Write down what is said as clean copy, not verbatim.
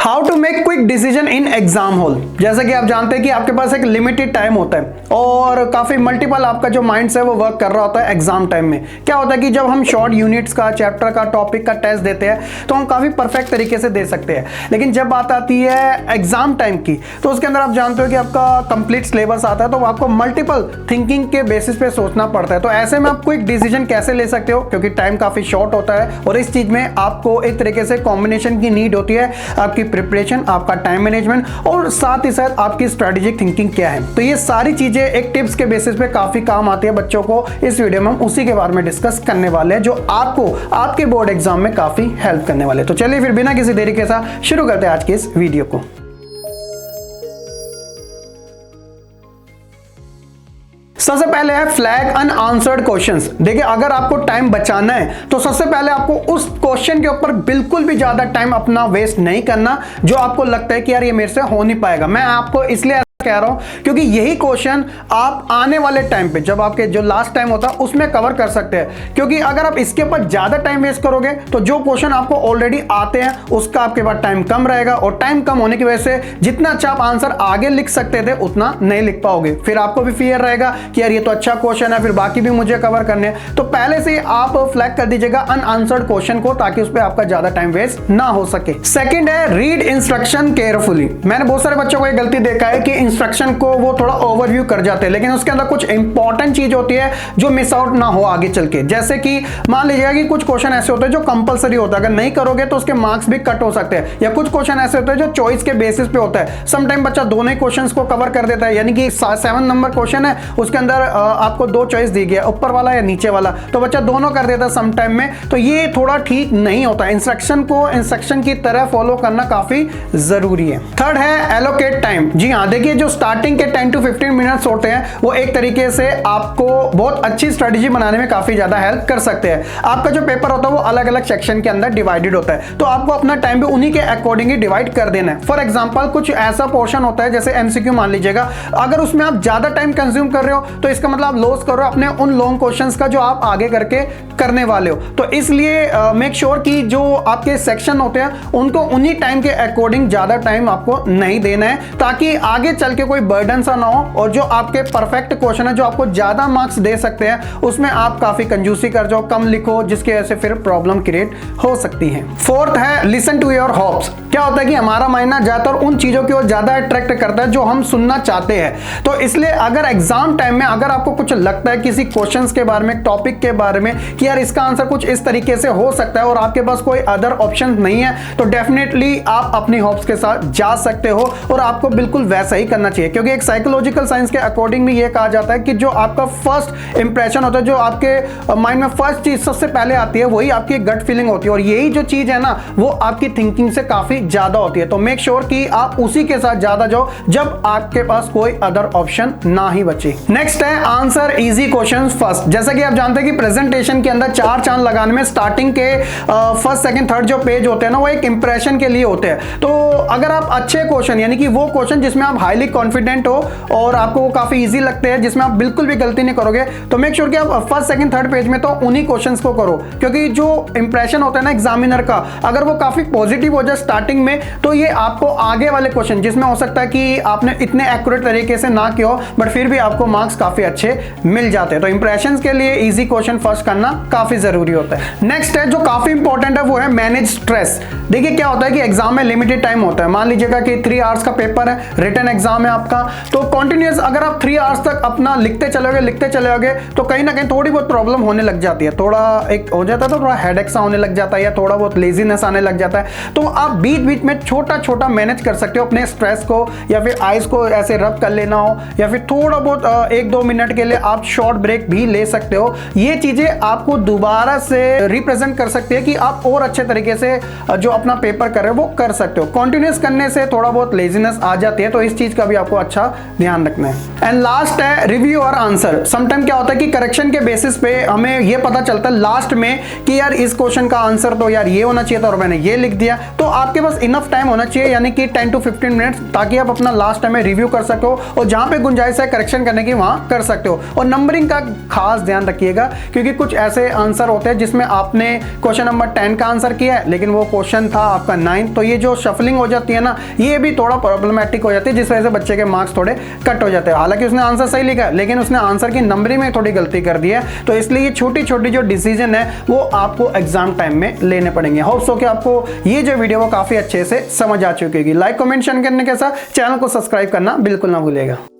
How to make quick decision in exam hall. जैसे कि आप जानते हैं कि आपके पास एक लिमिटेड टाइम होता है और काफी मल्टीपल आपका जो माइंड है वो वर्क कर रहा होता है। एग्जाम टाइम में क्या होता है कि जब हम शॉर्ट यूनिट्स का, चैप्टर का, टॉपिक का टेस्ट देते हैं तो हम काफी परफेक्ट तरीके से दे सकते हैं, लेकिन जब बात आती है एग्जाम टाइम की तो उसके अंदर आप जानते हो कि आपका कंप्लीट सिलेबस आता है, तो आपको मल्टीपल थिंकिंग के बेसिस पे सोचना पड़ता है। तो ऐसे में आप क्विक डिसीजन कैसे ले सकते हो, क्योंकि टाइम काफी शॉर्ट होता है और इस चीज में आपको एक तरीके से कॉम्बिनेशन की नीड होती है, आपकी प्रिपरेशन, आपका टाइम मैनेजमेंट और साथ ही साथ आपकी स्ट्रेटेजिक थिंकिंग क्या है। तो ये सारी चीजें एक टिप्स के बेसिस पे काफी काम आती है बच्चों को। इस वीडियो में हम उसी के बारे में डिस्कस करने वाले हैं जो आपको आपके बोर्ड एग्जाम में काफी हेल्प करने वाले हैं। तो चलिए फिर बिना किसी देरी के साथ शुरू करते हैं आज के इस वीडियो को। सबसे पहले है फ्लैग अनआंसर्ड क्वेश्चंस। देखिए, अगर आपको टाइम बचाना है तो सबसे पहले आपको उस क्वेश्चन के ऊपर बिल्कुल भी ज्यादा टाइम अपना वेस्ट नहीं करना जो आपको लगता है कि यार ये मेरे से हो नहीं पाएगा। मैं आपको इसलिए कह रहा हूं क्योंकि यही क्वेश्चन आप आने वाले टाइम पे, जब आपके जो लास्ट टाइम होता है उसमें कवर कर सकते हैं। क्योंकि अगर आप इसके ऊपर ज्यादा टाइम वेस्ट करोगे तो जो क्वेश्चन आपको ऑलरेडी आते हैं उसका आपके पास टाइम कम रहेगा और टाइम कम होने की वजह से जितना अच्छा आप आंसर आगे लिख सकते थे उतना नहीं लिख पाओगे। फिर आपको भी फियर रहेगा कि यार ये तो अच्छा क्वेश्चन है, फिर बाकी भी मुझे कवर करने हैं। तो पहले से आप फ्लैग कर दीजिएगा अनआंसर्ड क्वेश्चन को, ताकि उस पर आपका ज्यादा टाइम वेस्ट ना हो सके। सेकेंड है रीड इंस्ट्रक्शन केयरफुली। मैंने बहुत सारे बच्चों को ये गलती देखा है कि इंस्ट्रक्शन को वो थोड़ा ओवरव्यू कर जाते हैं, लेकिन उसके अंदर कुछ इंपॉर्टेंट चीज होती है जो मिस आउट ना हो आगे चल के। जैसे कि मान लीजिएगा कि कुछ क्वेश्चन ऐसे होते हैं जो कंपलसरी होता है, अगर नहीं करोगे तो उसके मार्क्स भी कट हो सकते हैं। या कुछ क्वेश्चन ऐसे होते हैं जो चॉइस के बेसिस पे होता है। समटाइम बच्चा दोनों ही क्वेश्चंस को कवर कर देता है, यानी कि 7 नंबर क्वेश्चन है, उसके अंदर आपको 2 चॉइस दी गई है, ऊपर वाला या नीचे वाला, तो बच्चा दोनों कर देता है समटाइम में। तो ये थोड़ा ठीक नहीं होता। इंस्ट्रक्शन को इंस्ट्रक्शन की तरह फॉलो करना काफी जरूरी है। थर्ड है एलोकेट टाइम। जी हाँ, देखिए जो स्टार्टिंग के 10 to 15 मिनट्स होते हैं वो एक तरीके से आपको बहुत अच्छी स्ट्रेटजी बनाने में काफी ज्यादा हेल्प कर सकते हैं। आपका जो पेपर होता है वो अलग अलग सेक्शन के अंदर डिवाइडेड होता है, तो आपको अपना टाइम भी उन्हीं के अकॉर्डिंग ही डिवाइड कर देना है। फॉर एग्जांपल कुछ ऐसा पोर्शन होता है जैसे एमसीक्यू मान लीजिएगा, अगर उसमें आप ज्यादा टाइम कंज्यूम कर रहे हो तो इसका मतलब आप लॉस कर रहे हो अपने उन लॉन्ग क्वेश्चंस का जो आप आगे करके करने वाले हो। तो इसलिए मेक श्योर कि जो आपके सेक्शन होते हैं उनको उन्हीं टाइम के अकॉर्डिंग ज्यादा टाइम आपको नहीं देना है, ताकि आगे चल के कोई बर्डन सा ना हो और जो आपके परफेक्ट क्वेश्चन है जो आपको ज्यादा मार्क्स दे सकते हैं उसमें आप काफी कंजूसी कर जाओ, कम लिखो, जिसकी वजह से फिर प्रॉब्लम क्रिएट हो सकती है। फोर्थ है लिसन टू योर होप्स। क्या होता है कि हमारा माइंड ना ज्यादातर उन चीजों की ओर ज्यादा अट्रैक्ट करता है जो हम सुनना चाहते हैं। तो इसलिए अगर एग्जाम टाइम में अगर आपको कुछ लगता है किसी क्वेश्चंस के बारे में, टॉपिक के बारे में कि यार इसका आंसर कुछ इस तरीके से हो सकता है और आपके पास कोई अदर ऑप्शन नहीं है, तो डेफिनेटली आप अपनी होप्स के साथ जा सकते हो और आपको बिल्कुल वैसा ही करना चाहिए। क्योंकि एक साइकोलॉजिकल साइंस के अकॉर्डिंग भी ये कहा जाता है कि जो आपका फर्स्ट इंप्रेशन होता है, जो आपके माइंड में फर्स्ट चीज सबसे पहले आती है, वही आपकी गट फीलिंग होती है और यही जो चीज है ना वो आपकी थिंकिंग से काफी ज्यादा होती है। तो मेक श्योर कि आप उसी के साथ ज्यादा जाओ जब आपके पास कोई अदर ऑप्शन ना ही बचे। नेक्स्ट है आंसर इजी क्वेश्चंस फर्स्ट। जैसा कि आप जानते हैं कि प्रेजेंटेशन के अंदर 4 चांद लगाने में स्टार्टिंग के फर्स्ट, सेकंड, थर्ड जो पेज होते हैं ना वो एक इंप्रेशन के लिए होते हैं। तो अगर आप अच्छे क्वेश्चन, यानी कि वो क्वेश्चन जिसमें आप हाईली कॉन्फिडेंट हो और आपको वो काफी इजी लगते हैं, जिसमें आप बिल्कुल भी गलती नहीं करोगे, तो मेक श्योर कि आप फर्स्ट, सेकंड, थर्ड पेज में तो उन्हीं क्वेश्चंस को करो। क्योंकि जो इंप्रेशन होता है ना एग्जामिनर का, अगर वो काफी पॉजिटिव हो जाए स्टार्टिंग में, तो ये आपको आगे वाले क्वेश्चन जिसमें हो सकता है कि आपने इतने एक्यूरेट तरीके से ना किया हो बट फिर भी आपको मार्क्स काफी अच्छे मिल जाते हैं। तो इंप्रेशंस के लिए इजी क्वेश्चन फर्स्ट करना काफी जरूरी होता है। नेक्स्ट है जो काफी इंपॉर्टेंट है वो है मैनेज स्ट्रेस। देखिए क्या होता है कि एग्जाम में लिमिटेड टाइम होता है। मान लीजिएगा कि 3 आवर्स का पेपर है, रिटन एग्जाम है आपका, तो कंटिन्यूअस अगर आप 3 आवर्स तक अपना लिखते चलोगे तो कहीं ना कहीं थोड़ी बहुत प्रॉब्लम होने लग जाती है। थोड़ा एक हो जाता है तो थोड़ा हेडेक सा होने लग जाता है या थोड़ा बहुत लेजीनेस आने लग जाता है। तो आप बीच बीच में छोटा छोटा मैनेज कर सकते हो अपने स्ट्रेस को, या फिर आइज को ऐसे रब कर लेना हो, या फिर थोड़ा बहुत 1-2 मिनट के लिए आप शॉर्ट ब्रेक भी ले सकते हो। ये चीजें आपको दोबारा से रिप्रेजेंट कर सकती है कि आप और अच्छे तरीके से जो अपना पेपर कर रहे हो वो कर सकते हो। कंटिन्यूअस करने से थोड़ा बहुत लेजीनेस आ जाती है, तो इस चीज का भी आपको अच्छा ध्यान रखना है। एंड लास्ट है रिव्यू और आंसर। समटाइम क्या होता है कि करेक्शन के बेसिस पे हमें ये पता चलता है लास्ट में कि यार इस क्वेश्चन का आंसर तो यार ये होना चाहिए था और मैंने ये लिख दिया। तो आपके पास इनफ टाइम होना चाहिए, यानी कि 10 to 15 मिनट्स, ताकि आप अपना लास्ट टाइम में रिव्यू कर सको और जहां पे गुंजाइश है करेक्शन करने की वहां कर सकते हो। और नंबरिंग का खास ध्यान रखिएगा, क्योंकि कुछ ऐसे आंसर होते हैं जिसमें आपने क्वेश्चन नंबर 10 का आंसर किया है लेकिन वो क्वेश्चन था आपका 9, तो ये जो शफलिंग हो जाती है ना, ये भी थोड़ा प्रॉब्लमेटिक हो जाती है, जिस वजह से बच्चे के मार्क्स थोड़े कट हो जाते हैं। हालांकि उसने आंसर सही लिखा है लेकिन उसने आंसर की नंबरिंग में थोड़ी गलती कर दी है, तो इसलिए ये छोटी छोटी जो डिसीजन है वो आपको एग्जाम टाइम में लेने पड़ेंगे। होप सो कि आपको ये जो वीडियो वो काफी अच्छे से समझ आ चुकी होगी। लाइक कमेंट शेयर करने के साथ चैनल को सब्सक्राइब करना बिल्कुल ना भूलिएगा।